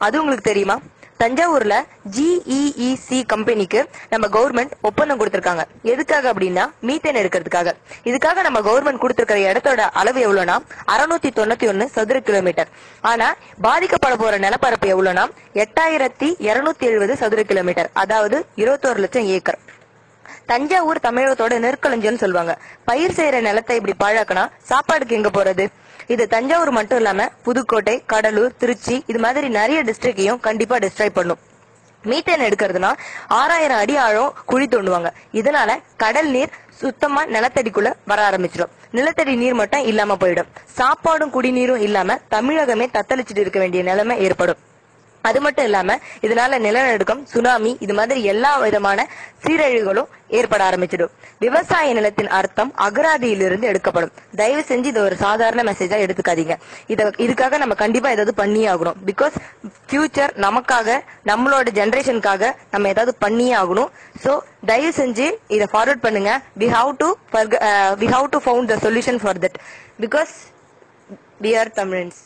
அது உங்களுக்கு தெரியுமா? தஞ்சாவூர்ல GEEC கம்பெனிக்கு நம்ம கவர்மெண்ட் ஒப்பந்தம் கொடுத்திருக்காங்க. எதுக்காக அப்படின்னா மீத்தேன் எடுக்கிறதுக்காக. இதுக்காக நம்ம கவர்மெண்ட் கொடுத்திருக்கிற இடத்தோட அளவு எவ்வளவுனா 691 சதுர கிலோமீட்டர். ஆனா பாதிக்கப்பட போற நிலப்பரப்பு எவ்வளவுனா 8270 சதுர கிலோமீட்டர், அதாவது 21 லட்சம் ஏக்கர். தஞ்சாவூர் தமிழகத்தோட நெற்களஞ்சியம்னு சொல்லுவாங்க. பயிர் செய்யற நிலத்தை இப்படி பாழாக்கினா சாப்பாடுக்கு எங்க போறது? இது தஞ்சாவூர் மட்டும் இல்லாம புதுக்கோட்டை, கடலூர், திருச்சி இது மாதிரி நிறைய டிஸ்ட்ரிக்டையும் கண்டிப்பா டிஸ்ட்ராய் பண்ணும். மீத்தேன் எடுக்கிறதுனா 6000 அடி ஆழம் குழி தோண்டுவாங்க. இதனால கடல் நீர் சுத்தமா நிலத்தடிக்குள்ள வர ஆரம்பிச்சிடும். நிலத்தடி நீர் மட்டும் இல்லாம போயிடும். சாப்பாடும் குடிநீரும் இல்லாம தமிழகமே தத்தளிச்சுட்டு இருக்க வேண்டிய நிலைமை ஏற்படும். அது மட்டும் இல்லாம இதனால நிலநடுக்கம், சுனாமி இது மாதிரி எல்லா விதமான சீரழிவுகளும் ஏற்பட ஆரம்பிச்சிடும். விவசாய நிலத்தின் அர்த்தம் அகராதியிலிருந்து எடுக்கப்படும். தயவு செஞ்சு இது ஒரு சாதாரண மெசேஜா எடுத்துக்காதீங்க. இதுக்காக நம்ம கண்டிப்பா ஏதாவது பண்ணியே ஆகணும். பிகாஸ் ஃபியூச்சர் நமக்காக, நம்மளோட ஜெனரேஷனுக்காக நம்ம ஏதாவது பண்ணியே ஆகணும். சோ தயவு செஞ்சு இதை ஃபார்வர்ட் பண்ணுங்க. we have to found the solution for that because we are Tamils.